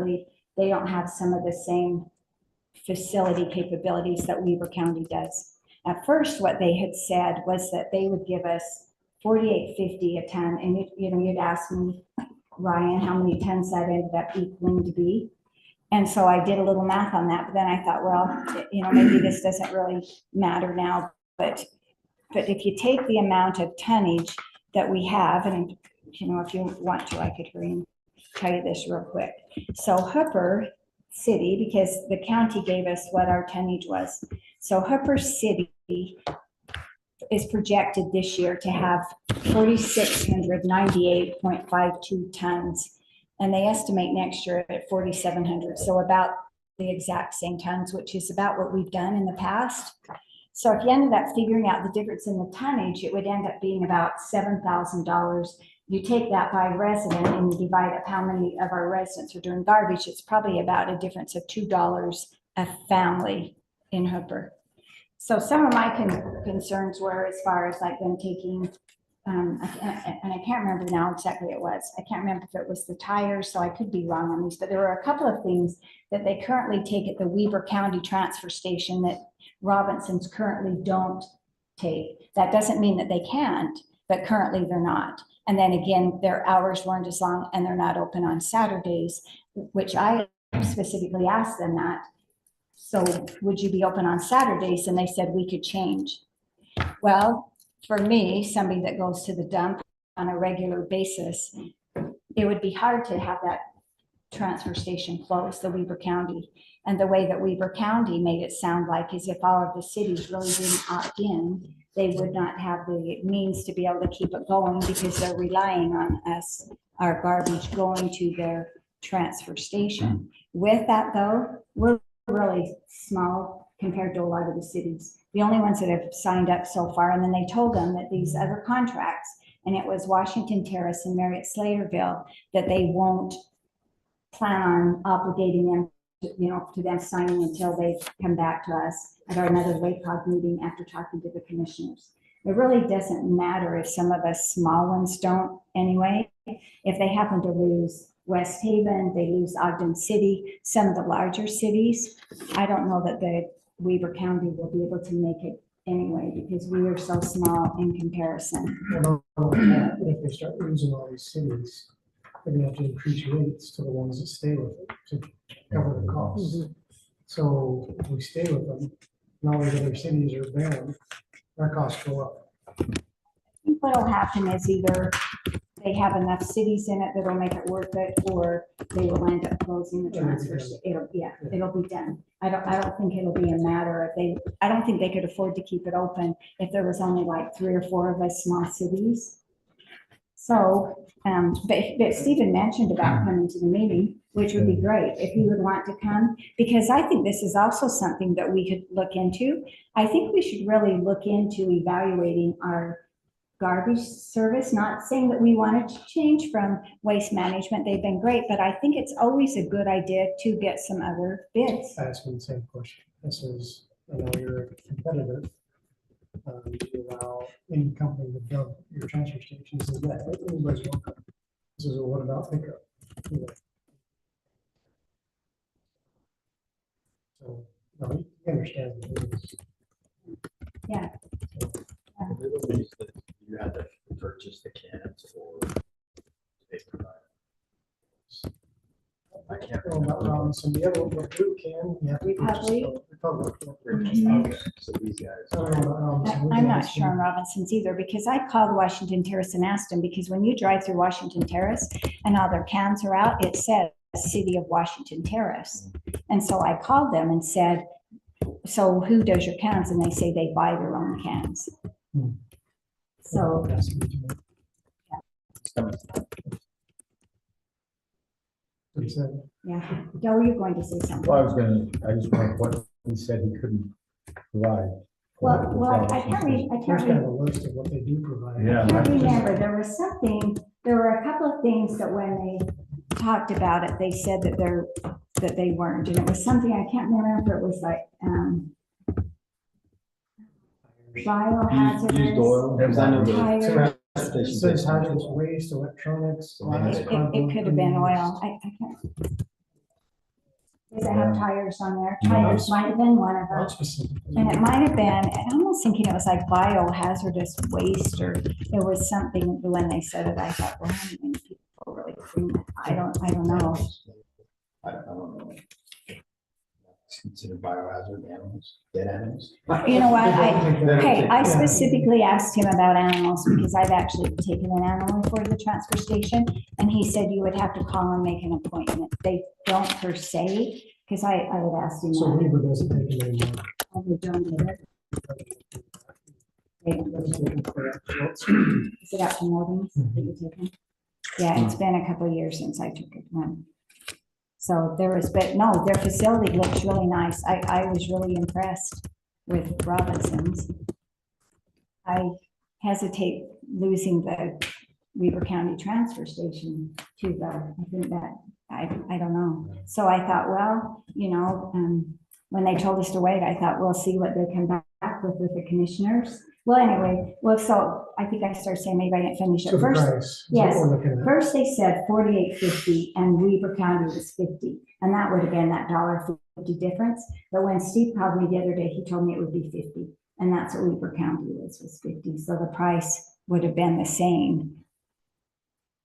unfortunately, they don't have some of the same facility capabilities that Weber County does. At first, what they had said was that they would give us $48.50 a ton, and you'd ask me, Ryan, how many tons that ended up equaling to be. And so I did a little math on that, but then I thought, well, maybe this doesn't really matter now, but if you take the amount of tonnage that we have, and if you want to, I could hurry and tell you this real quick. So Hooper City, because the county gave us what our tonnage was. So Hooper City is projected this year to have 4,698.52 tons. And they estimate next year at 4,700. So about the exact same tons, which is about what we've done in the past. So if you ended up figuring out the difference in the tonnage, it would end up being about $7,000. You take that by resident and you divide up how many of our residents are doing garbage, it's probably about a difference of $2 a family in Hooper. So some of my concerns were as far as like them taking, and I can't remember now exactly what it was. I can't remember if it was the tires, so I could be wrong on these, but there were a couple of things that they currently take at the Weber County transfer station that Robinsons currently don't take. That doesn't mean that they can't, but currently they're not. And then again, their hours weren't as long and they're not open on Saturdays, which I specifically asked them that. So would you be open on Saturdays? And they said we could change. Well, for me, somebody that goes to the dump on a regular basis, it would be hard to have that transfer station closed, the Weber County. And the way that Weber County made it sound like is if all of the cities really didn't opt in, they would not have the means to be able to keep it going because they're relying on us, our garbage going to their transfer station. With that though, we're really small compared to a lot of the cities. The only ones that have signed up so far, and then they told them that these other contracts, and it was Washington Terrace and Marriott Slaterville, that they won't plan on obligating them to them signing until they come back to us at our another WACOG meeting after talking to the commissioners. It really doesn't matter if some of us small ones don't anyway. If they happen to lose West Haven, they lose Ogden City, some of the larger cities, I don't know that the Weber County will be able to make it anyway because we are so small in comparison. If they start losing all these cities, they're gonna have to increase rates to the ones that stay with it to cover the costs. Mm-hmm. So if we stay with them, now that other cities are banned, our costs go up. I think what'll happen is either they have enough cities in it that'll make it worth it, or they will end up closing the transfer. It'll be done. I don't think it'll be a matter of I don't think they could afford to keep it open if there was only like 3 or 4 of us small cities. So, but Stephen mentioned about coming to the meeting, which would be great if he would want to come, because I think this is also something that we could look into. I think we should really look into evaluating our garbage service, not saying that we want to change from Waste Management. They've been great, but I think it's always a good idea to get some other bids. I asked me the same question. This is, I know you're a competitor. Do you allow any company to dump your transfer station? He says, yeah, everybody's welcome. He says, well, what about pickup? So, no, you understand the rules. Yeah. You had to purchase the cans for they provide. I can't remember. So the other one, who can, you have to purchase the Republic. Okay, so these guys. I'm not sure on Robinson's either, because I called Washington Terrace and asked them, because when you drive through Washington Terrace and all their cans are out, it says City of Washington Terrace. And so I called them and said, so who does your cans? And they say they buy their own cans. So. Yeah, Joe, you're going to say something. Well, I just want what he said he couldn't provide. Well, I can't read. Here's kind of a list of what they do provide. Yeah. I can't remember. There were a couple of things that when they talked about it, they said that they weren't. And it was something, I can't remember if it was like, biohazardous. Used oil. Tires. It says hazardous waste, electronics, glass, It could have been oil. I can't. that have tires on there. Tires might have been one of them. Not specifically. And it might have been, and I'm almost thinking it was like biohazardous waste, or it was something, when they said it, I thought, well, how many people really clean it? I don't know. I don't know. It's considered biohazard animals, dead animals. You know what, Okay, I specifically asked him about animals because I've actually taken an animal before to the transfer station, and he said you would have to call and make an appointment. They don't per se, because I had asked him So that. Weaver doesn't take them anymore. Oh, they don't do it. They don't do That's it. taken for actuals. Is it out to Morgan's that you took him? Yeah, it's been a couple of years since I took it. So there was, but no, their facility looks really nice. I was really impressed with Robinson's. I hesitate losing the Weaver County Transfer Station to the, I think that, I don't know. So I thought, well, when they told us to wait, I thought, we'll see what they come back with the commissioners. Well, anyway, so I think I started saying, maybe I didn't finish So it the first. price is yes. what we're looking at. First, they said $48.50 and Weaver County was 50, and that would have been that $1.50 difference. But when Steve called me the other day, he told me it would be 50, and that's what Weaver County was 50. So the price would have been the same.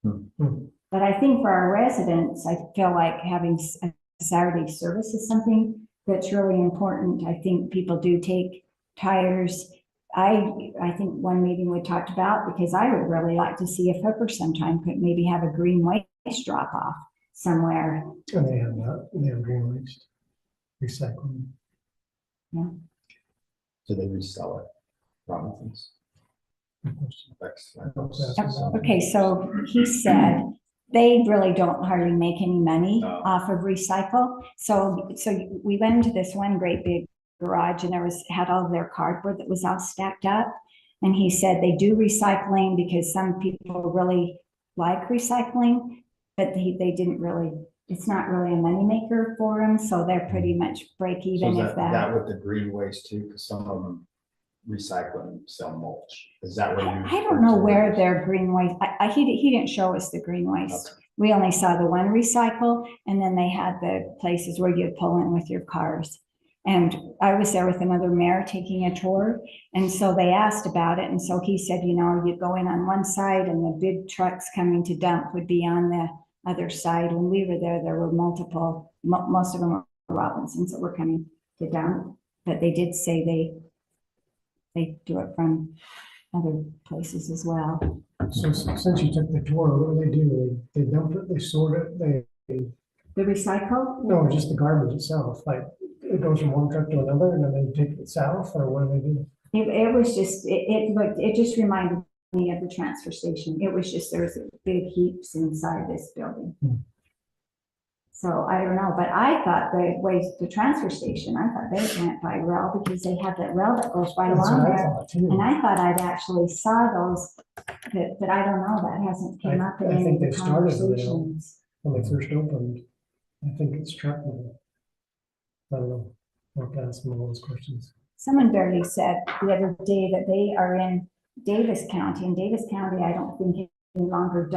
But I think for our residents, I feel like having a Saturday service is something that's really important. I think people do take tires. I think one meeting we talked about, because I would really like to see if Hooper sometime could maybe have a green waste drop off somewhere. And they have that, they have green waste, recycling. So they resell it, Robinsons. Okay, so he said they really don't hardly make any money No. off of recycle. So we went into this one great big garage, and had all their cardboard that was all stacked up. And he said they do recycling because some people really like recycling, but they didn't really, it's not really a moneymaker for them. So they're pretty much break So even is if that that. with the green waste too, because some of them recycle and sell mulch. Is that what you? I don't know where their green waste, he didn't show us the green waste. Okay. We only saw the one recycle, and then they had the places where you'd pull in with your cars. And I was there with another mayor taking a tour, and so they asked about it, and so he said, you'd go in on one side, and the big trucks coming to dump would be on the other side. When we were there were multiple, most of them were Robinsons that were coming to dump, but they did say they do it from other places as well. So since you took the tour, what do? They dump it, they sort it, The recycle? no, just the garbage itself, like it goes from one truck to another and then they take it south, or what do they do? It was just, it just reminded me of the transfer station. It was just, there was big heaps inside this building. So I don't know, but I thought the transfer station, I thought they went by rail because they have that rail that goes right That's along what I there. thought too. And I thought I'd actually saw those, but I don't know, that hasn't came up in I any think of they the started with rail. conversations. When they first opened, I think it's truck now. I don't know, I'll have to ask them all those questions. Someone barely said the other day that they are in Davis County, and Davis County, I don't think any longer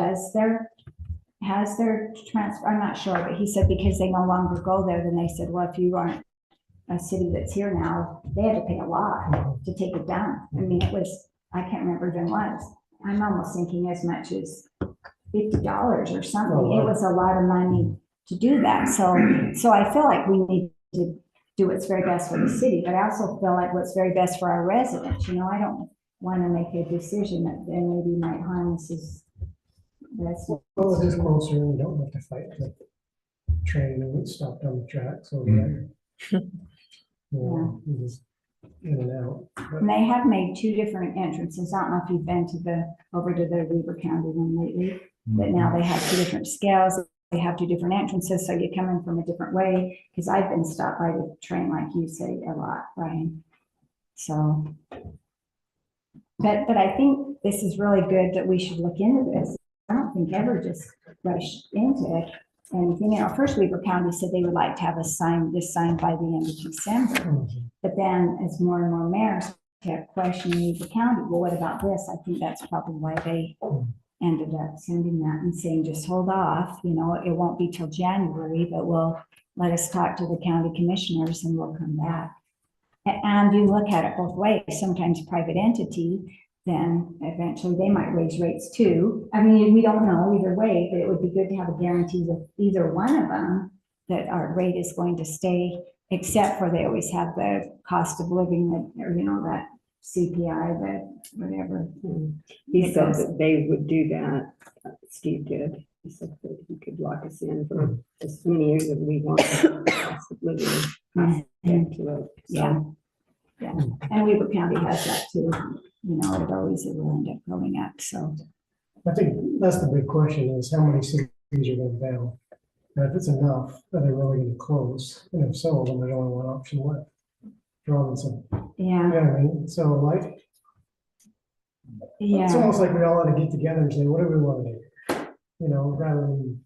has their transfer, I'm not sure, but he said because they no longer go there, then they said, well, if you aren't a city that's here now, they had to pay a lot to take it down. I mean, it was, I can't remember when it was. I'm almost thinking as much as $50 or something. Oh, wow. It was a lot of money to do that. So I feel like we need to do what's very best for the city, but I also feel like what's very best for our residents. I don't want to make a decision that then maybe might harm us as residents. Well, it is closer, and we don't have to fight the train and it's stopped on the tracks over there. It is in and out. But And they have made two different entrances. I don't know if you've been over to the Weaver County one lately, but now they have two different scales. They have two different entrances, so you come in from a different way, because I've been stopped by the train, like you say, a lot, Brian. So, but I think this is really good that we should look into this. I don't think ever just rush into it. Anything, first Weaver County said they would like to have this signed by the end of December. But then as more and more mayors kept questioning Weaver County, well, what about this? I think that's probably why they ended up sending that and saying, just hold off, it won't be till January, but let us talk to the county commissioners and we'll come back. And you look at it both ways, sometimes private entity, then eventually they might raise rates too. I mean, we don't know either way, but it would be good to have a guarantee with either one of them that our rate is going to stay, except for they always have the cost of living that, or that CPI, that whatever. He said that they would do that. Steve did. He said that he could lock us in for as many years as we want. Cost of living aspect to it. Yeah. Yeah, and Weaver County has that too, it always will end up going up, so. I think that's the big question is how many cities are going down? And if it's enough, are they really going to close? And if so, then there's only one option left. Robinson. Yeah, Yeah, I mean, so like, it's yeah, almost like we all ought to get together and say, what do we want to do? Rather than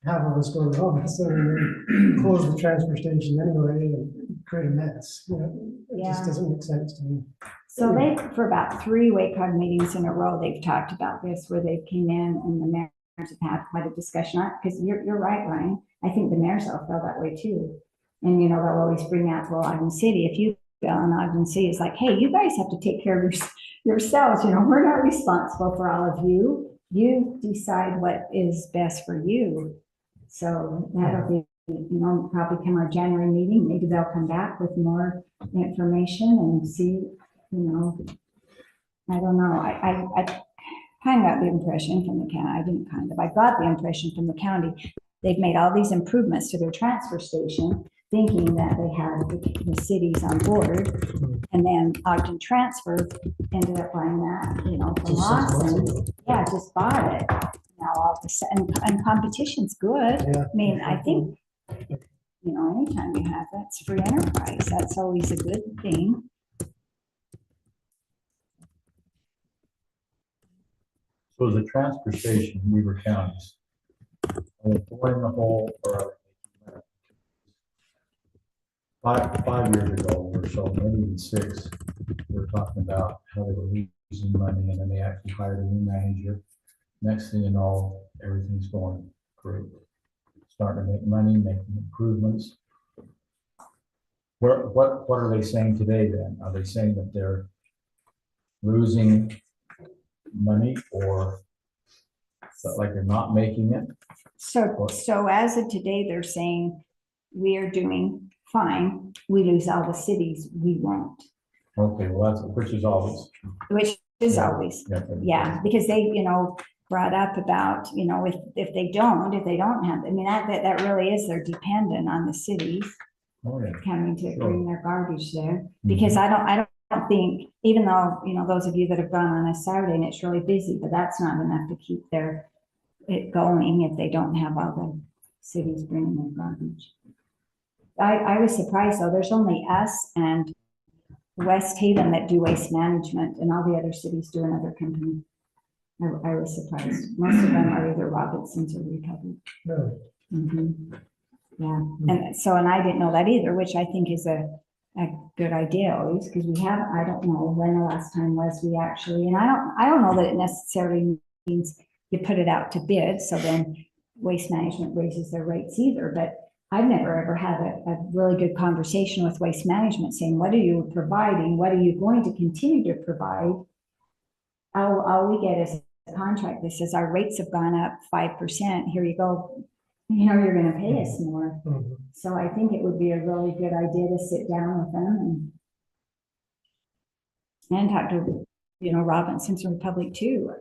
half of us go to Robinson and then close the transfer station anyway and create a mess. It just Yeah. doesn't make sense to me. so for about 3 WACOG meetings in a row, they've talked about this, where they came in and the mayors have had quite a discussion on it, because you're right, Ryan, I think the mayors all feel that way too. And, they'll always bring out, well, Ogden City, if you feel in Ogden City, it's like, hey, you guys have to take care of yourselves, we're not responsible for all of you. You decide what is best for you. So that'll be, probably come our January meeting, maybe they'll come back with more information and see, I don't know, I kind of got the impression from the county, I got the impression from the county, they've made all these improvements to their transfer station, thinking that they had the cities on board, and then Ogden Transfer ended up buying that, from Just 6 months Lawson. ago. Yeah, just bought it. Now all of a sudden, and competition's good. Yeah. I mean, I think, anytime you have that's free enterprise, that's always a good thing. So the transfer station, in Weaver counties, are they pouring the hole or are they making it? 5 years ago or so, maybe even 6, we were talking about how they were losing money and then they actually hired a new manager. Next thing you know, everything's going great. Starting to make money, making improvements. What are they saying today then? Are they saying that they're losing money or like they're not making it? So as of today, they're saying we are doing fine. We lose all the cities, we won't, Okay, well, which is always. which is Yeah. always, yeah, because they, brought up about, if they don't have, I mean, that really is, they're dependent on the cities Oh, yeah. coming to Sure. bring their garbage there. Because I don't think, even though, those of you that have gone on a Saturday and it's really busy, but that's not enough to keep it going if they don't have all the cities bringing their garbage. I was surprised though, there's only us and West Haven that do waste management and all the other cities do another company. I was surprised. Most of them are either Robinsons or Recovery. Really. Mhm. Yeah, and I didn't know that either, which I think is a good idea always, because I don't know when the last time was we actually, and I don't know that it necessarily means you put it out to bid, so then Waste Management raises their rates either, but I've never ever had a really good conversation with Waste Management saying, what are you providing? What are you going to continue to provide? All we get is a contract that says our rates have gone up 5%. Here you go. You're going to pay us more. Mhm. So I think it would be a really good idea to sit down with them and talk to, Robinson's Republic too.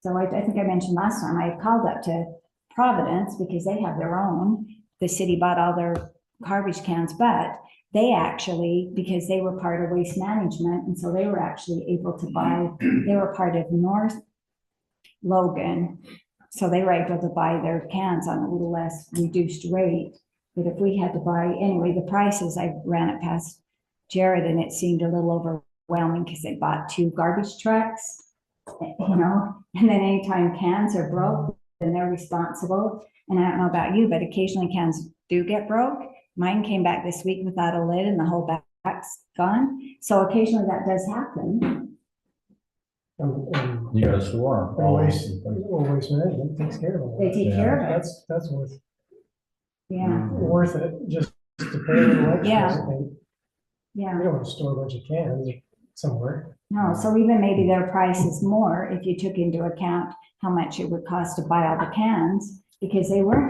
So I think I mentioned last time, I called up to Providence because they have their own. The city bought all their garbage cans, but they actually, because they were part of Waste Management, and so they were actually able to buy, they were part of North Logan. So they were able to buy their cans on a little less reduced rate. But if we had to buy, anyway, the prices, I ran it past Jared and it seemed a little overwhelming because they bought 2 garbage trucks, and then anytime cans are broke, then they're responsible. And I don't know about you, but occasionally cans do get broke. Mine came back this week without a lid and the whole back's gone. So occasionally that does happen. And You got a store. and waste management takes care of all They that. take care of it, That's yeah, worth it, just to pay a little extra. Yeah. I think. yeah. We don't want to store a bunch of cans somewhere. No, so even maybe their price is more if you took into account how much it would cost to buy all the cans, because they were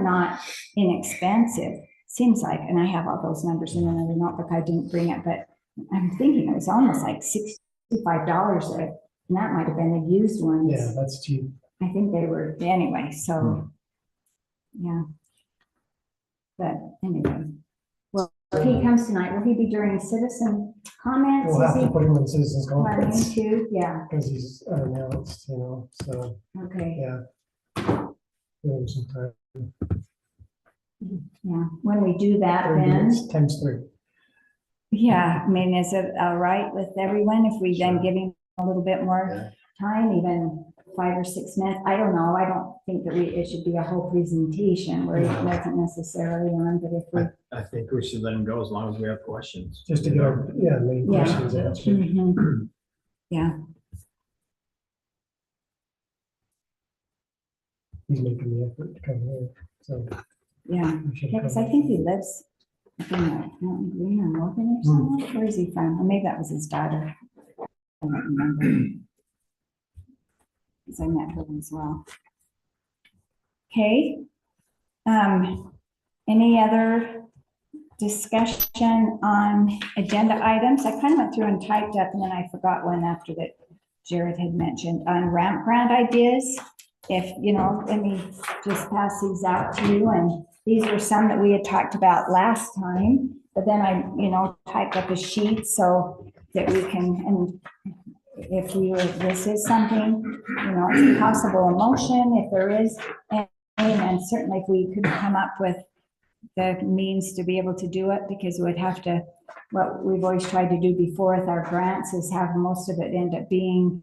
not inexpensive. Seems like, and I have all those numbers in another notebook, I didn't bring it, but I'm thinking it was almost like $65 there. And that might have been the used ones. Yeah, that's cheap. I think they were, anyway, so, yeah. But anyway, well, if he comes tonight, will he be during citizen comments? We'll Is have he to put him in citizens planning conference to? Yeah, because he's unannounced, so, okay, yeah. Give him some time. yeah. When we do that, 30 then, minutes, times 3. yeah, I mean, is it all right with everyone if we then give him a little bit more Yeah. time, even 5 or 6 minutes? I don't know. I don't think that it should be a whole presentation where it wasn't necessarily on, but if we. I think we should let him go as long as we have questions. Just to get our, main Yeah. questions answered. Mhm. Yeah, He's making the effort to come here, so. yeah. we should Yeah, because come. I think he lives up in Mountain Green or Morgan or somewhere. Where is he from? Or maybe that was his daughter. I don't remember. Because I met her as well. Okay. Any other discussion on agenda items? I kind of went through and typed up and then I forgot one after that Jared had mentioned on ramp grant ideas. If, let me just pass these out to you, and these were some that we had talked about last time, but then I, typed up a sheet so that we can, and if this is something, it's a possible motion, if there is, and certainly if we could come up with the means to be able to do it, because we'd have to, what we've always tried to do before with our grants is have most of it end up being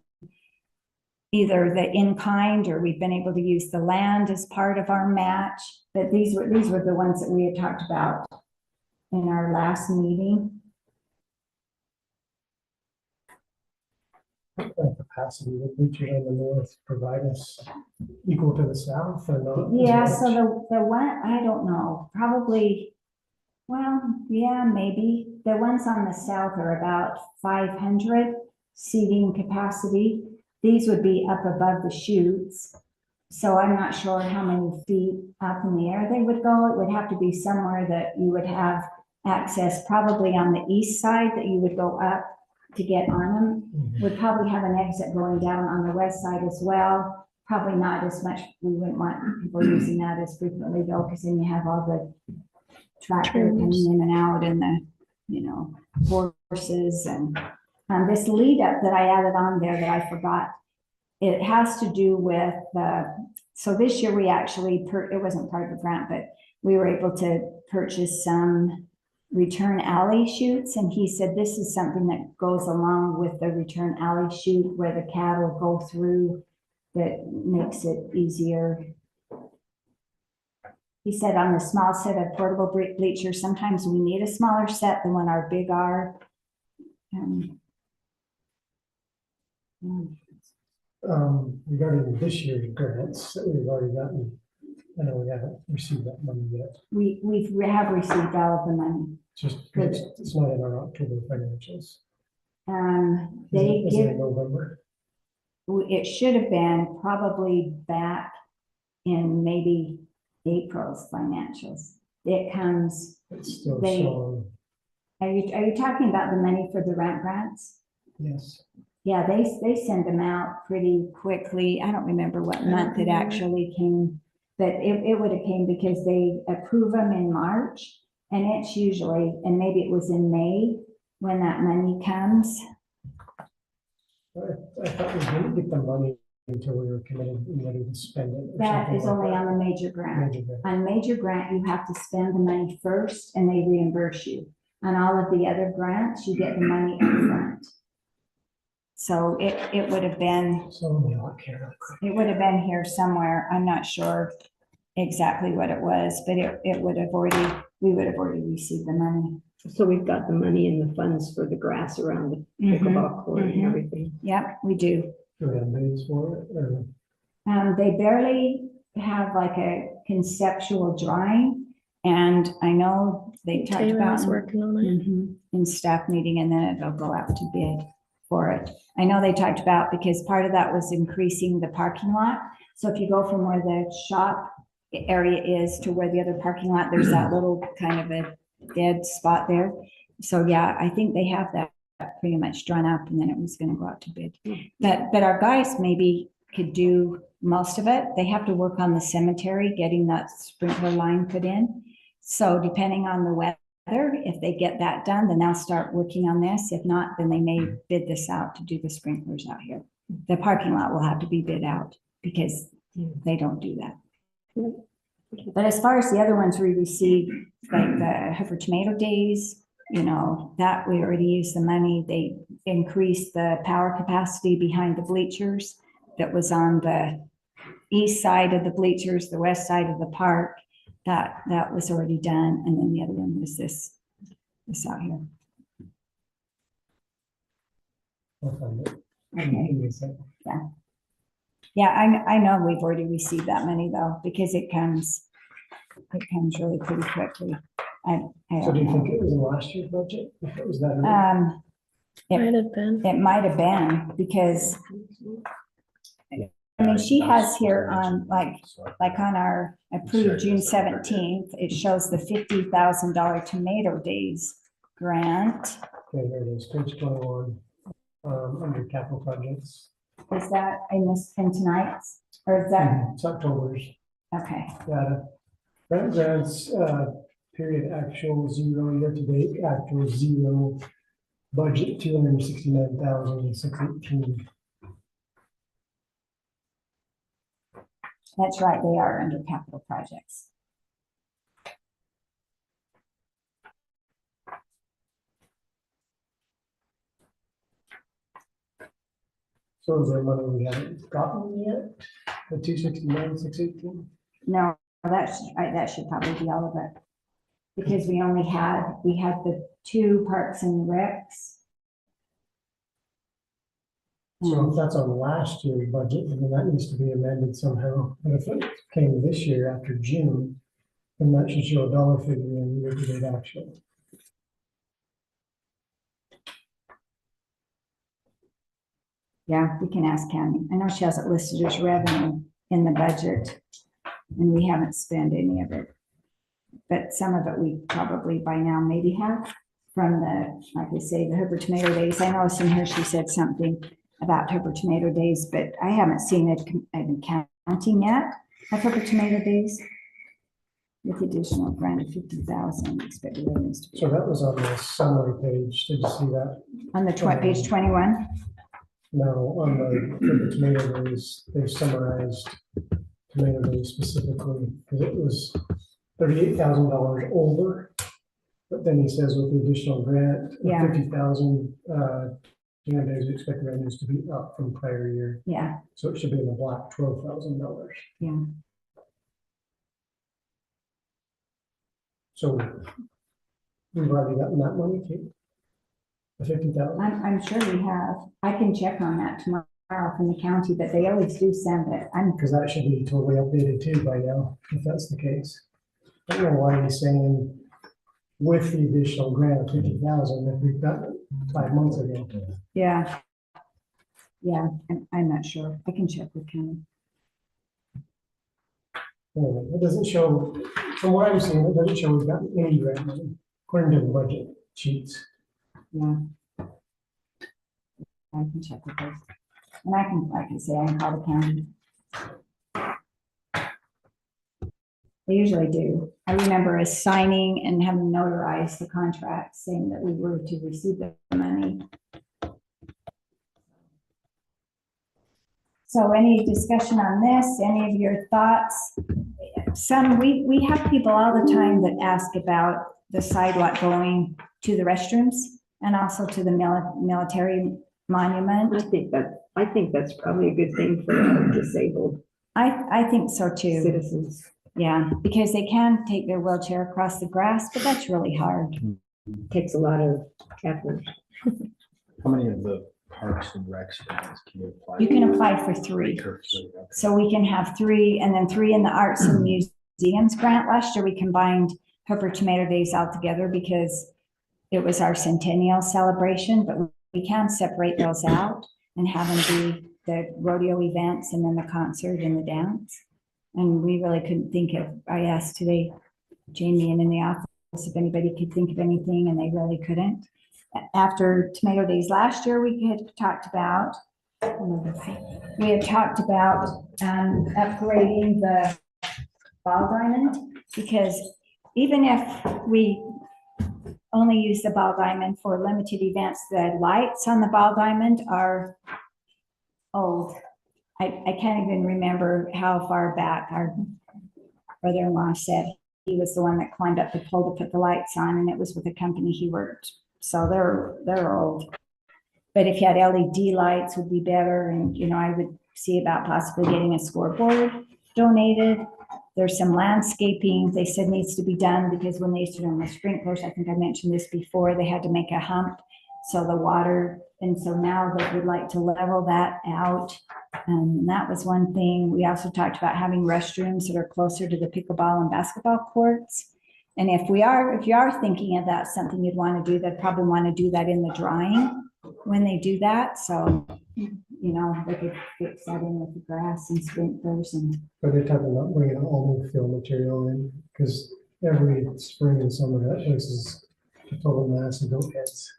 either the in-kind, or we've been able to use the land as part of our match. But these were the ones that we had talked about in our last meeting. Capacity, the bleachers on the north provide us equal to the south or not? as Yeah, much? so the one, I don't know, probably, well, yeah, maybe. The ones on the south are about 500 seating capacity. These would be up above the chutes. So I'm not sure how many feet up in the air they would go. It would have to be somewhere that you would have access, probably on the east side, that you would go up to get on them. Mhm. Would probably have an exit going down on the west side as well. Probably not as much, we wouldn't want people using that as frequently though, because then you have all the tractor coming in and out and the, horses and this lead up that I added on there that I forgot. It has to do with so this year we actually, it wasn't part of the grant, but we were able to purchase some return alley chutes. And he said, this is something that goes along with the return alley chute where the cattle go through, that makes it easier. He said on the small set of portable bleachers, sometimes we need a smaller set than when our big are. Regarding this year's grants that we've already gotten, I know we haven't received that money yet. We have received all of the money. Just, Good. it's not in our October financials. They Is it give, in November? it should have been probably back in maybe April's financials. It comes, It's still They- showing, are you talking about the money for the ramp grants? yes. Yeah, they send them out pretty quickly. I don't remember what month it actually came, but it would have came because they approve them in March. And it's usually, and maybe it was in May when that money comes. I thought we didn't get the money until we were committed and ready to spend it. or That something is like only that. on the major grant. Major grant. On major grant, you have to spend the money first and they reimburse you. On all of the other grants, you get the money upfront. So it would have been, So let me look here real quick. it would have been here somewhere. I'm not sure exactly what it was, but it would have already, we would have already received the money. So we've got the money in the funds for the grass around the pickleball court and mhm. everything. Yep, we do. Do we have bids for it, or? They barely have like a conceptual drawing, and I know they talked about Taylor's working on it. in staff meeting, and then it'll go out to bid for it. I know they talked about, because part of that was increasing the parking lot. So if you go from where the shop area is to where the other parking lot, there's that little kind of a dead spot there. So yeah, I think they have that pretty much drawn up, and then it was gonna go out to bid. But our guys maybe could do most of it. They have to work on the cemetery, getting that sprinkler line put in. So depending on the weather, if they get that done, then they'll start working on this. If not, then they may bid this out to do the sprinklers out here. The parking lot will have to be bid out because they don't do that. But as far as the other ones we received, like the Heifer Tomato Days, you know, that we already used the money. They increased the power capacity behind the bleachers that was on the east side of the bleachers, the west side of the park. That was already done. And then the other one was this out here. I'll find it. Okay. Give me a second. Yeah, I know we've already received that money though, because it comes really pretty quickly. I So don't do you think know. it was in last year's budget? If it was that? Might have been. It might have been, because I mean, she has here on like on our approved June 17th, it shows the $50,000 Tomato Days grant. Okay, there it is, page 21, under capital projects. Is that in tonight's, or is that, It's October's okay, data. Grants, period actual 0, year-to-date actual 0, budget 269,618. that's right, they are under capital projects. So is there money we haven't gotten yet? The 269,618? No, that should probably be all of it. Because we had the 2 parks and recs. So if that's on last year's budget, then that needs to be amended somehow. And if it came this year after June, then that should show a dollar figure in year-to-date action. Yeah, we can ask Tammy. I know she has it listed as revenue in the budget, and we haven't spent any of it. But some of it we probably by now maybe have from the, like we say, the Hooper Tomato Days. I know in here she said something about Hooper Tomato Days, but I haven't seen it in counting yet of Hooper Tomato Days. With additional grant of 50,000 expected revenues to be. So that was on the summary page. Did you see that? On the page 21, No, on the tomato days, they summarized tomato days specifically, because it was $38,000 over. But then he says with the additional grant, Yeah. 50,000, tomato days, we expect the revenues to be up from prior year. yeah, So it should be in the black, $12,000. yeah. So we've already gotten that money, Kate? The 50,000? I'm sure we have. I can check on that tomorrow from the county, but they always do send it. Because that should be totally updated too by now, if that's the case. I don't know why he's saying with the additional grant of 50,000 if we've got it 5 months ago. Yeah. Yeah, I'm not sure. I can check with county. Anyway, it doesn't show, from what I'm seeing, it doesn't show we've gotten any grant money according to the budget sheets. Yeah. I can check with those. And I can, like I say, I can call the county. They usually do. I remember us signing and having notarized the contract saying that we were to receive the money. So any discussion on this, any of your thoughts? We have people all the time that ask about the sidewalk going to the restrooms and also to the military monument. I think that's probably a good thing for our disabled I think so too. citizens. Yeah, because they can take their wheelchair across the grass, but that's really hard. takes a lot of effort. How many of the parks and recs grants can you apply? You can apply for 3. For free, okay. So we can have 3 and then 3 in the Arts and Museums grant. Last year, we combined Hooper Tomato Days all together because it was our centennial celebration, but we can separate those out and have them be the rodeo events and then the concert and the dance. And we really couldn't think of, I asked today, Jamie and in the office, if anybody could think of anything, and they really couldn't. After Tomato Days last year, we had talked about, upgrading the ball diamond, because even if we only use the ball diamond for limited events, the lights on the ball diamond are old. I can't even remember how far back our brother-in-law said he was the one that climbed up the pole to put the lights on, and it was with a company he worked. So they're old. But if you had LED lights would be better. And, I would see about possibly getting a scoreboard donated. There's some landscaping they said needs to be done, because when they used to run the sprinklers, I think I mentioned this before, they had to make a hump. So the water, and so now they would like to level that out. And that was one thing. We also talked about having restrooms that are closer to the pickleball and basketball courts. And if you are thinking of that, something you'd want to do, they'd probably want to do that in the drawing when they do that. So, they could fix that in with the grass and sprinklers and. Are they talking about bringing all new fill material in? Because every spring and summer, that place is a total mass of goat heads.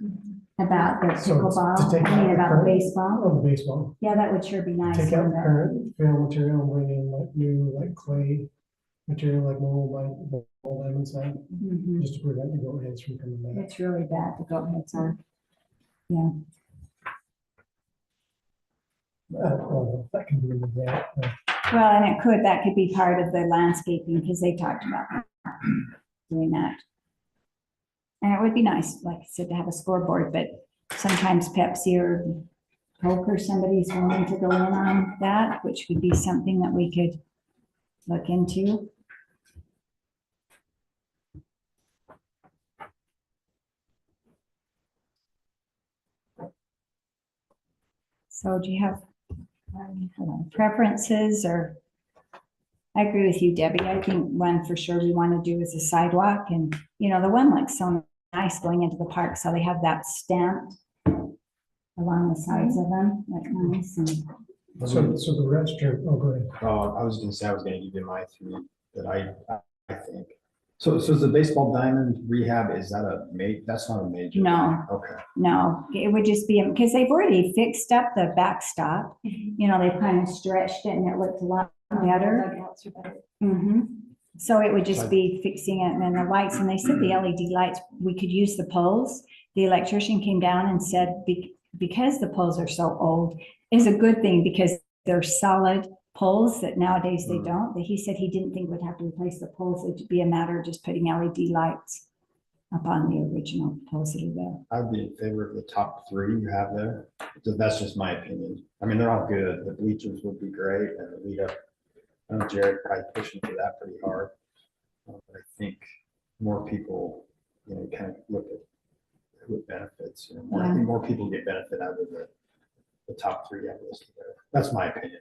About the So to pickleball, take I mean, out about the the current- baseball. Oh, the baseball. Yeah, that would sure be nice. Take out wouldn't it? current fill material and bring in like new, like clay material, like normal ball diamond side, Mhm. just to prevent the goat heads from coming back. It's really bad, the goat heads are. Yeah, Well, that can be in the grant. well, and that could be part of the landscaping, because they talked about doing that. And it would be nice, like I said, to have a scoreboard, but sometimes Pepsi or Coke or somebody's willing to go in on that, which would be something that we could look into. So do you have preferences, or? I agree with you, Debbie. I think one for sure we want to do is a sidewalk, and the one looks so nice going into the park. So they have that stamped along the sides of them, like nice. And So the restroom, oh, go ahead. I was gonna say, I was gonna give you my 3 that I think. So is the baseball diamond rehab, is that that's not a major? No. Okay. no, it would just be, because they've already fixed up the backstop. They've kind of stretched it and it looked a lot better. Mhm. So it would just be fixing it, and then the lights, and they said the LED lights, we could use the poles. The electrician came down and said, because the poles are so old, is a good thing, because they're solid poles that nowadays they don't. But he said he didn't think we'd have to replace the poles. It'd be a matter of just putting LED lights up on the original poles that are there. I would be in favor of the top 3 you have there. So that's just my opinion. I mean, they're all good. The bleachers would be great, and the lead up. I know Jared probably pushing for that pretty hard. But I think more people, kind of look at who it benefits. I think more people get benefit out of the top 3 I've listed there. That's my opinion.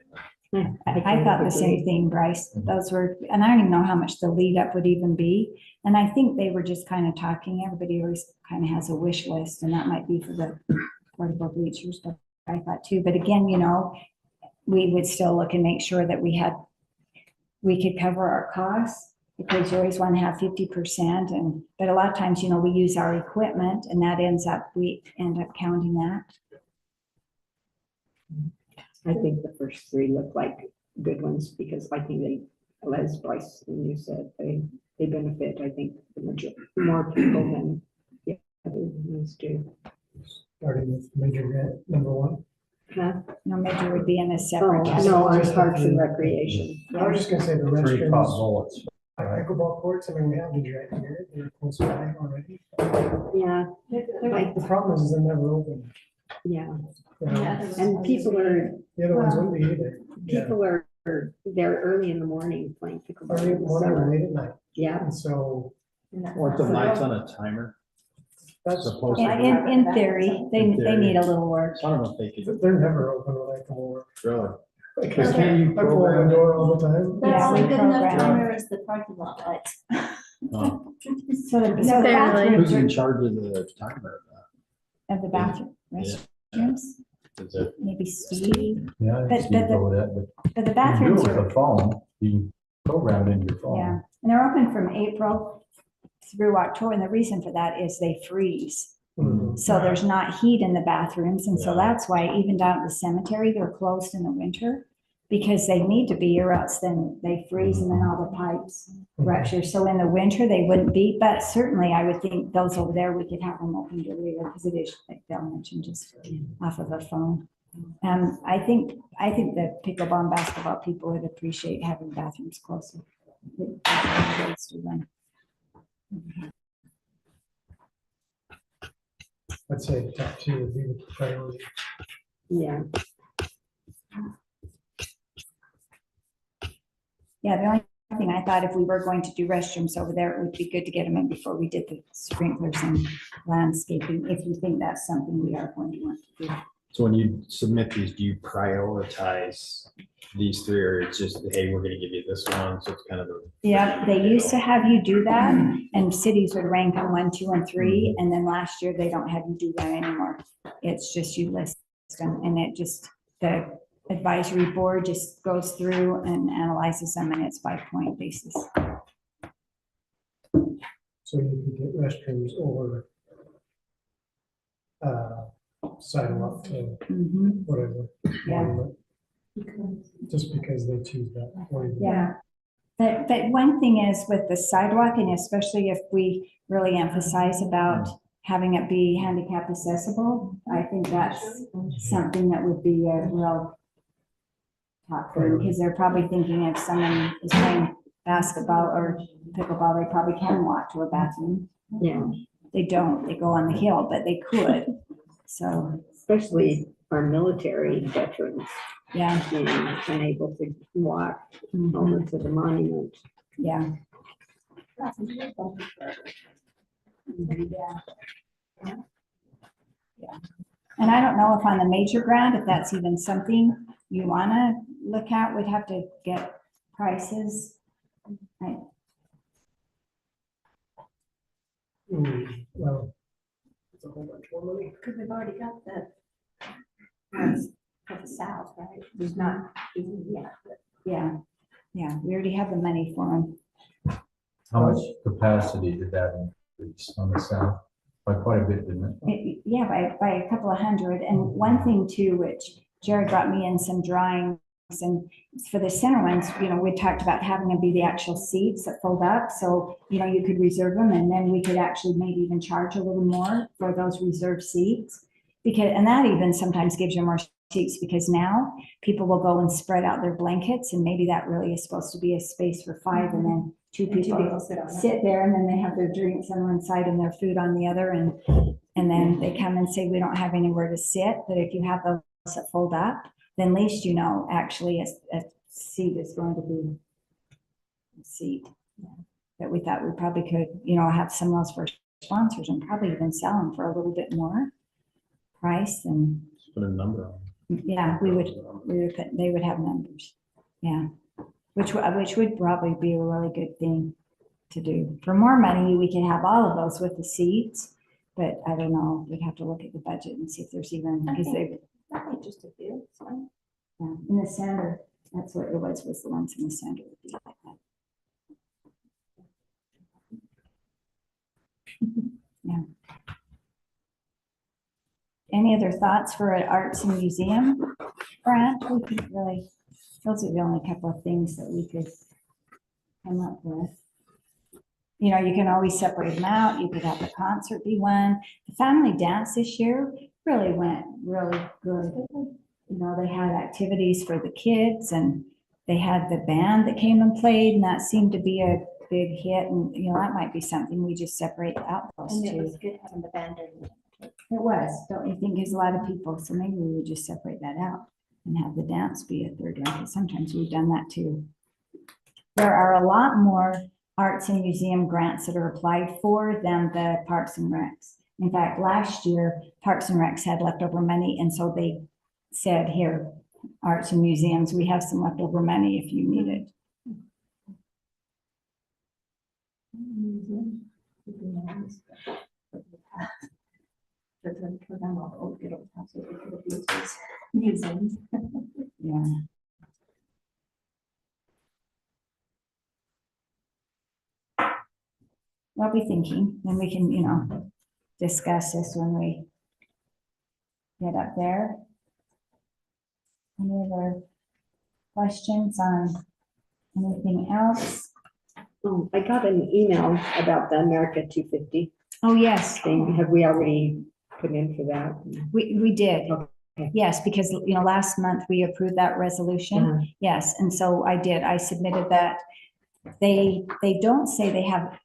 I thought the same thing, Bryce. Those were, and I don't even know how much the lead up would even be. And I think they were just kind of talking, everybody always kind of has a wish list, and that might be for the portable bleachers, but I thought too. But again, we would still look and make sure that we could cover our costs, because you always want to have 50%. But a lot of times, we use our equipment, and we end up counting that. I think the first 3 look like good ones, because I think as Bryce and you said, they benefit, I think, more people than the other ones do. Starting with major grant number 1. Huh? No major would be in a separate. Oh, no, on Just Parks and the- Recreation. I was just gonna say the 3 top restrooms, bullets. pickleball courts, I mean, we have these right here, they're close by already. Yeah, Like, the problem is they're never open. yeah. you know? And people are The other ones wouldn't be either. People are there early in the morning playing pickleball. Early in the morning or late at night, Yeah, and so, Or the lights on a timer. That's, Supposed to be. In theory, they need a little work. I don't know if they could, they're never open when I come over. really. Like, Because can't you I pull program the it? door all the time. Yeah, That's only we good enough program. timer as the parking lot lights. Oh, So the Barely. bathrooms who's in are, charge of the timer of of the bathroom, Yeah. restrooms, that? Is it? maybe Steve, Yeah, But- Steve but the- over that, but but the you can do bathrooms it with are, a phone, you can program it into your phone. yeah. And they're open from April through October, and the reason for that is they freeze. Mhm. So there's not heat in the bathrooms, and so Yeah. that's why even down at the cemetery, they're closed in the winter. Because they need to be, or else then they freeze and then all the pipes rupture. So in the winter, they wouldn't be, but certainly I would think those over there, we could have them open earlier, because it is, like Bill mentioned, just off of a phone. I think the pickleball and basketball people would appreciate having bathrooms closer. I'd say top two would be the priority. Yeah, Yeah, the only thing I thought, if we were going to do restrooms over there, it would be good to get them in before we did the sprinklers and landscaping, if you think that's something we are going to want to do. So when you submit these, do you prioritize these three, or it's just, hey, we're gonna give you this one, so it's kind of a. Yeah, they used to have you do that, and cities would rank them 1, 2, and 3, and then last year they don't have you do that anymore. It's just you list them, and it just, the advisory board just goes through and analyzes them, and it's by point basis. So you could get restrooms over sidewalk to Mhm, whatever. Yeah. monument, Just because they choose that. one. yeah. But one thing is with the sidewalk, and especially if we really emphasize about having it be handicap accessible, I think that's something that would be a real top thing, because they're probably thinking if someone is playing basketball or pickleball, they probably can walk to a bathroom. yeah, They don't, they go on the hill, but they could. So, especially our military veterans, yeah, unable to walk mhm, over to the monument. yeah. Yeah. And I don't know if on the major grant, if that's even something you want to look at, we'd have to get prices. Well, it's a whole bunch more money. Because we've already got the ones for the south, right? There's not even yet. Yeah, yeah, we already have the money for them. How much capacity did that increase on the south? By quite a bit, didn't it? Yeah, by a couple of hundred. And one thing too, which Jared brought me in some drawings, and for the center ones, we talked about having them be the actual seats that fold up. So, you could reserve them, and then we could actually maybe even charge a little more for those reserved seats. And that even sometimes gives you more seats, because now people will go and spread out their blankets, and maybe that really is supposed to be a space for 5, and then two people sit there, and then they have their drinks on one side and their food on the other, and then they come and say, we don't have anywhere to sit. But if you have those that fold up, then at least actually a seat is going to be a seat. That we thought we probably could, have some of those for sponsors, and probably even sell them for a little bit more price. And Put a number on. yeah, they would have numbers. Yeah. Which would probably be a really good thing to do. For more money, we can have all of those with the seats, but I don't know, we'd have to look at the budget and see if there's even, because they, Just a few, it's fine. yeah, in the center, that's what it was the ones in the center would be like that. Yeah. Any other thoughts for an arts and museum grant? We could really, those are the only couple of things that we could come up with. You can always separate them out. You could have the concert be one. The family dance this year really went really good. They had activities for the kids, and they had the band that came and played, and that seemed to be a big hit. And, that might be something we just separate out those And it two. was good having the band in. It was, don't you think? There's a lot of people, so maybe we would just separate that out and have the dance be a third one, because sometimes we've done that too. There are a lot more arts and museum grants that are applied for than the Parks and Recs. In fact, last year Parks and Recs had leftover money, and so they said, here, arts and museums, we have some leftover money if you need it. Museums. Yeah. I'll be thinking, and we can, discuss this when we get up there. Any other questions on anything else? I got an email about the America 250 Oh, yes, thing. Have we already put in for that? we did. Okay. Yes, because, last month we approved that resolution. Uh, Yes, and so I did. I submitted that. They don't say they have,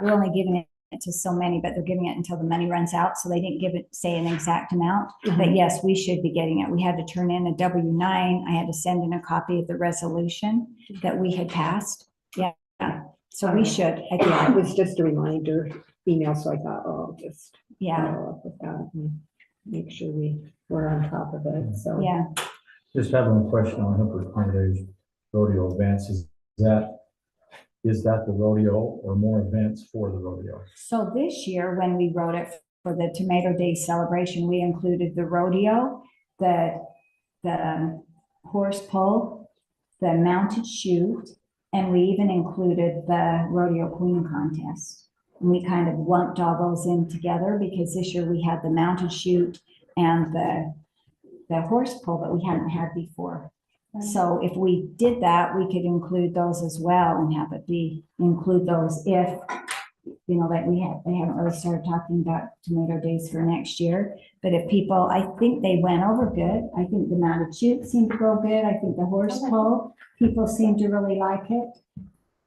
we're only giving it to so many, but they're giving it until the money runs out. So they didn't say an exact amount. But yes, we should be getting it. We had to turn in a W-9. I had to send in a copy of the resolution that we had passed. Yeah, so we should. I Yeah, it think, was just a reminder email, so I thought, oh, I'll just yeah, follow up with that and make sure we're on top of it, so. yeah. Just have one question on Hooper Corners rodeo events. Is that the rodeo or more events for the rodeo? So this year, when we wrote it for the Tomato Day celebration, we included the rodeo, the horse pull, the mounted chute, and we even included the rodeo queen contest. And we kind of lumped all those in together because this year we had the mounted chute and the horse pull that we hadn't had before. So if we did that, we could include those as well and have it include those if, they haven't really started talking about tomato days for next year. But if people, I think they went over good. I think the mounted chute seemed to go good. I think the horse pull, people seem to really like it.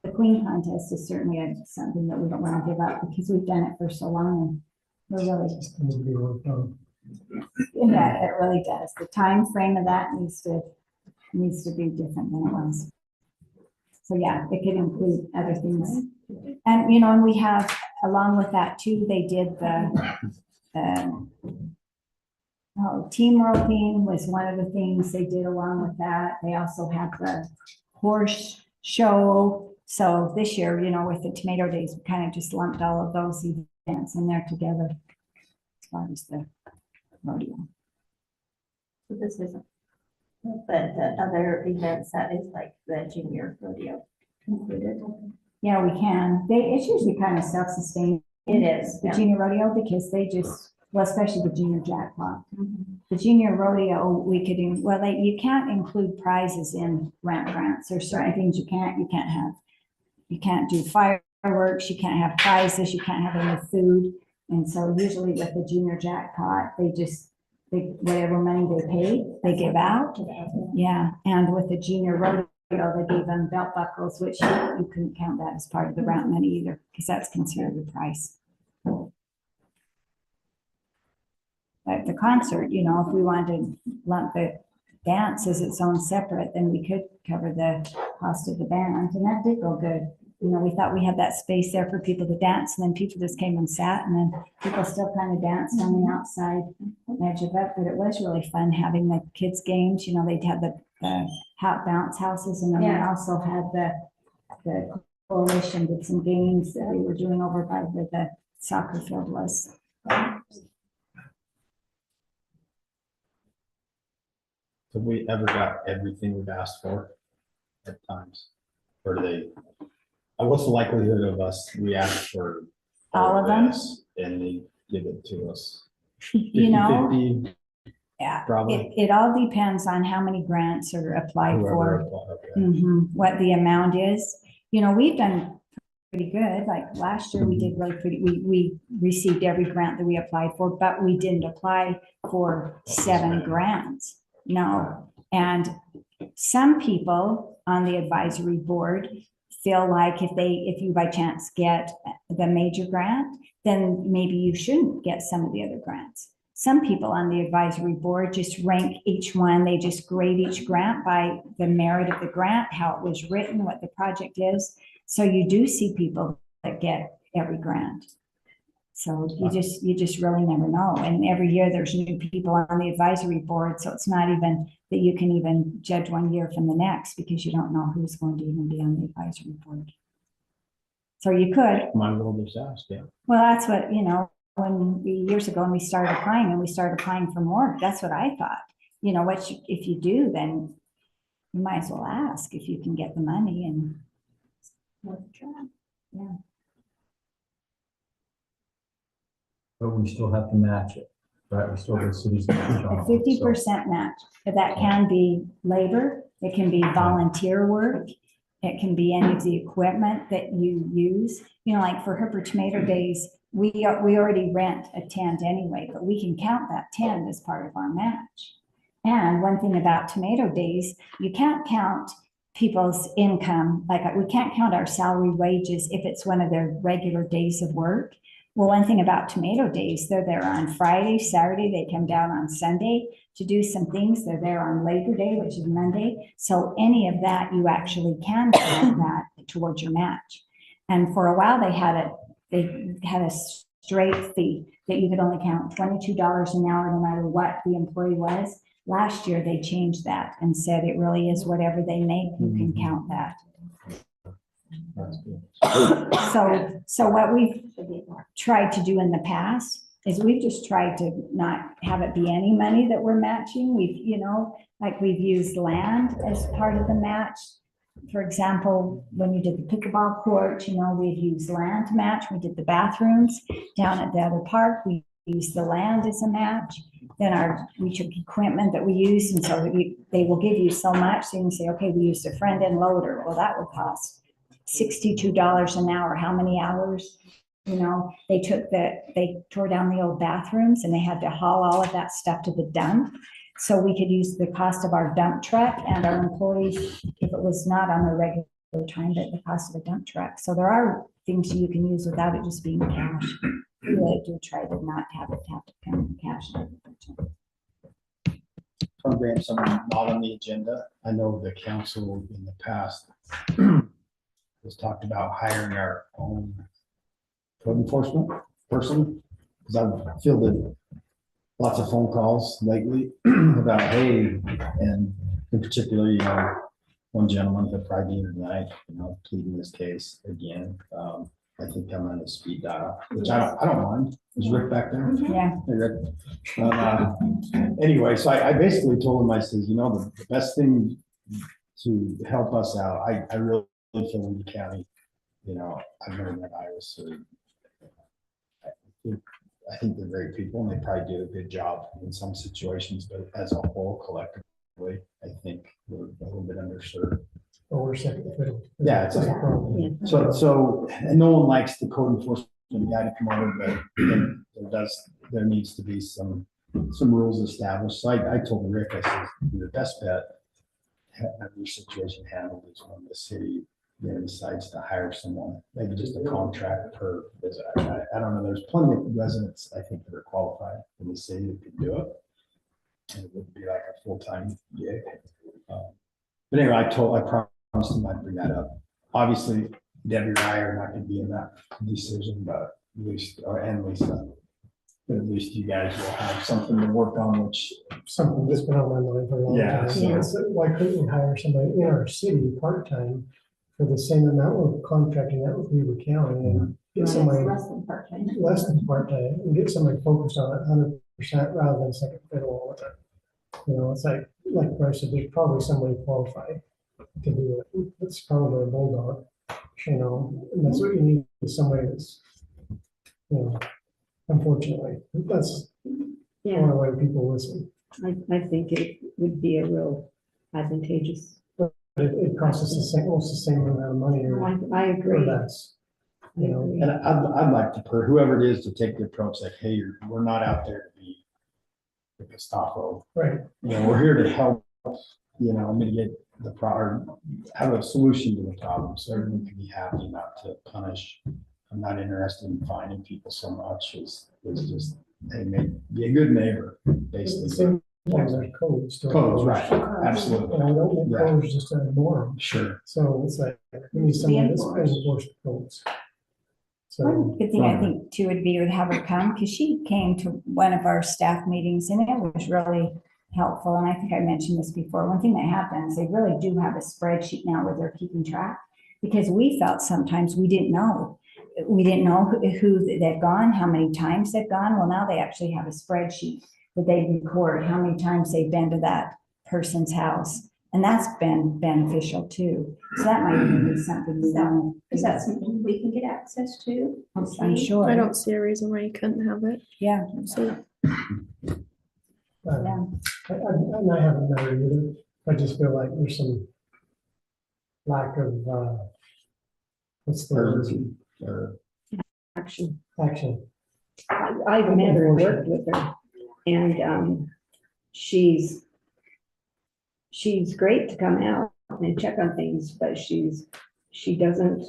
The queen contest is certainly something that we don't want to give up because we've done it for so long. And we're really, It's going to be worked on. yeah, it really does. The time frame of that needs to be different than it was. So yeah, it could include other things. And, and we have, along with that too, they did team roping was one of the things they did along with that. They also have the horse show. So this year, with the Tomato Days, we kind of just lumped all of those events in there together as far as the rodeo. So this isn't, but the other events, that is like the junior rodeo included. Yeah, we can. It's usually kind of self-sustained. It is, The yeah. junior rodeo, because they just, well, especially the junior jackpot. Mhm. The junior rodeo, we could, you can't include prizes in grants. There's certain things you can't have. You can't do fireworks, you can't have prizes, you can't have any food. And so usually with the junior jackpot, whatever money they pay, they give out. Yeah, and with the junior rodeo, they gave them belt buckles, which you couldn't count that as part of the grant money either, because that's considered a prize. But the concert, if we wanted to lump the dance as its own separate, then we could cover the cost of the band, and that did go good. We thought we had that space there for people to dance, and then people just came and sat, and then people still kind of danced on the outside edge of it, but it was really fun having the kids' games. They'd have the bounce houses, and then we Yeah. also had the coalition did some games that we were doing over by where the soccer field was. Have we ever got everything we've asked for at times? Or what's the likelihood of we ask for All of them? this and they give it to us? 50-50, Yeah, Probably. it all depends on how many grants are applied whoever for. applied, okay. What the amount is. We've done pretty good. Like last year, we did really pretty, we received every grant that we applied for, but we didn't apply for 7 grants. No. And some people on the advisory board feel like if you by chance get the major grant, then maybe you shouldn't get some of the other grants. Some people on the advisory board just rank each one. They just grade each grant by the merit of the grant, how it was written, what the project is. So you do see people that get every grant. So you just really never know. And every year there's new people on the advisory board, so it's not even that you can even judge one year from the next because you don't know who's going to even be on the advisory board. So you could, My world is asked, yeah. well, that's what, when years ago when we started applying for more, that's what I thought. If you do, then you might as well ask if you can get the money and. Worth a try. But we still have to match it, right? We still have cities. to match on A it, 50% match, but that can be labor, it can be volunteer work, it can be any of the equipment that you use. Like for Hooper Tomato Days, we already rent a tent anyway, but we can count that tent as part of our match. And one thing about Tomato Days, you can't count people's income, like we can't count our salary wages if it's one of their regular days of work. Well, one thing about Tomato Days, they're there on Friday, Saturday, they come down on Sunday to do some things. They're there on Labor Day, which is Monday. So any of that, you actually can count that towards your match. And for a while, they had a straight fee that you could only count $22 an hour, no matter what the employee was. Last year, they changed that and said it really is whatever they make, you can count that. That's good. So what we've tried to do in the past is we've just tried to not have it be any money that we're matching. We've used land as part of the match. For example, when you did the pickleball court, we've used land to match. We did the bathrooms down at the other park. We used the land as a match. Then we took equipment that we used, and so they will give you so much. So you can say, okay, we used a front end loader. Well, that would cost $62 an hour. How many hours? They tore down the old bathrooms and they had to haul all of that stuff to the dump. So we could use the cost of our dump truck and our employees, if it was not on the regular time, but the cost of a dump truck. So there are things you can use without it just being cash. We really do try to not have to come in cash. Program something not on the agenda. I know the council in the past has talked about hiring our own code enforcement person, because I've fielded lots of phone calls lately about, hey, and in particular, one gentleman that probably be here tonight, pleading this case again. I think I'm on a speed dial, which I don't mind. Is Rick back there? Yeah. Hey, Rick. Anyway, so I basically told him, I said, the best thing to help us out, I really feel in the county, I've never met Iris, or I think they're great people and they probably do a good job in some situations, but as a whole, collectively, I think we're a little bit underserved. Or we're second fiddle. Yeah, it's That's a like- problem. So, and no one likes the code enforcement guy to come over, but there needs to be some rules established. So I told Rick, I said, the best bet, have your situation handled is when the city, decides to hire someone, maybe just a contract per visit. I don't know, there's plenty of residents, I think, that are qualified in the city that could do it. And it wouldn't be like a full-time gig. But anyway, I promised him I'd bring that up. Obviously, Debbie and I are not gonna be in that decision, but at least you guys will have something to work on, which. Something that's been on my mind for a long Yeah, time. so- It's why couldn't we hire somebody in our city part-time for the same amount of contracting that with Weaver County and get somebody Less than part-time. less than part-time and get somebody focused on it 100% rather than second fiddle all the time. It's like Bryce said, there's probably somebody qualified to do it. It's probably a bulldog, and that's what you need, is somebody that's, unfortunately, that's Yeah, one of the way people listen. I think it would be a real advantageous. But it costs us almost the same amount of money or I agree. less. And I'd like to, whoever it is, to take the approach like, hey, we're not out there to be the Gestapo. Right. We're here to help, mitigate the problem, have a solution to the problem, so everyone can be happy, not to punish. I'm not interested in fining people so much as just, hey, be a good neighbor, basically. Same thing, there's codes. still. Codes, right, absolutely. And we don't Yeah. get codes just to ignore them. Sure. So it's like, we need somebody that's enforced the codes. So, One good thing I think too would be to have her come, because she came to one of our staff meetings and it was really helpful. And I think I mentioned this before. One thing that happens, they really do have a spreadsheet now where they're keeping track. Because we felt sometimes we didn't know. We didn't know who they've gone, how many times they've gone. Well, now they actually have a spreadsheet that they record how many times they've been to that person's house. And that's been beneficial too. So that might even be something we want. Is that something we can get access to? I'm sure. I don't see a reason why you couldn't have it. Yeah, So yeah. and I haven't known either. I just feel like there's some lack of, what's the word? Urgency, or Action. Action. I've met her, worked with her, and she's great to come out and check on things, but she doesn't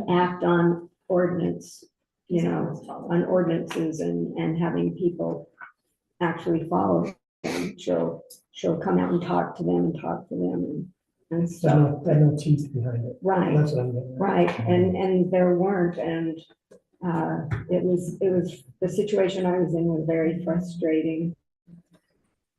act on ordinance, on ordinances and having people actually follow them. She'll come out and talk to them and stuff. There's no teeth behind it. Right. That's what I'm getting at. Right, and there weren't, and it was, the situation I was in was very frustrating.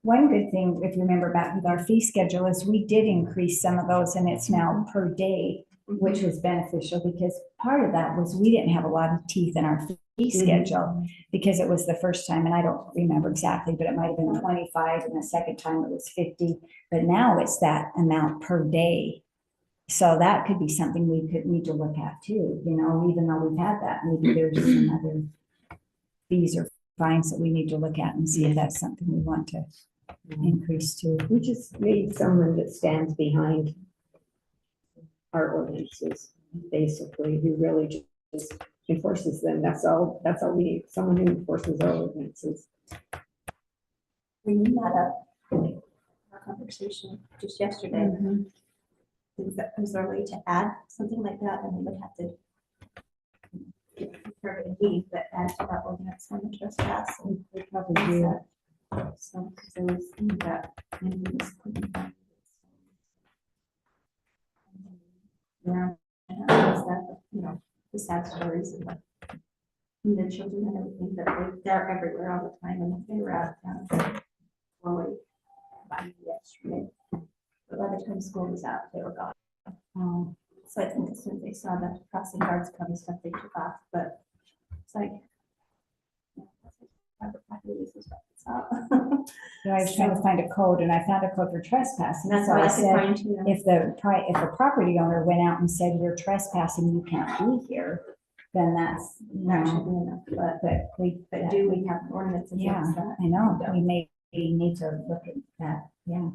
One good thing, if you remember back with our fee schedule, is we did increase some of those and it's now per day, which was beneficial because part of that was we didn't have a lot of teeth in our fee schedule because it was the first time, and I don't remember exactly, but it might have been 25 and the second time it was 50, but now it's that amount per day. So that could be something we could need to look at too, even though we've had that, maybe there's some other fees or fines that we need to look at and see if that's something we want to increase to. We just need someone that stands behind our ordinances, basically, who really just enforces them. That's all we need, someone who enforces our ordinances. Bringing that up, our conversation just yesterday, is there a way to add something like that? And we would have to prefer to be, but add to that ordinance on the trespass and we probably do that. So, because there was things that maybe we just couldn't find. Yeah, and that was the sad stories and the children and everything, that they're everywhere all the time, and if they were out of town, slowly by yesterday. But by the time school was out, they were gone. So I think as soon as they saw the crossing guards come and stuff, they took off, but it's like. I was trying to find a code and I found a code for trespassing. That's So what I I could said, find too. if the property owner went out and said, you're trespassing, you can't be here, then that's, That should be enough, but do we have ordinance Yeah, against that? I know, we may need to look at that, yeah.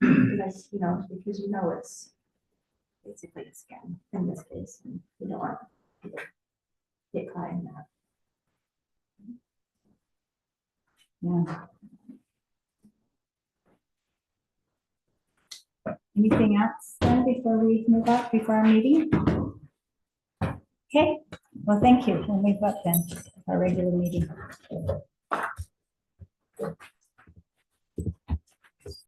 Because, it's basically a scam in this case, and we don't want people to get caught in that. Yeah. Anything else then before we move up, before our meeting? Okay, well, thank you. We'll move up then, our regular meeting.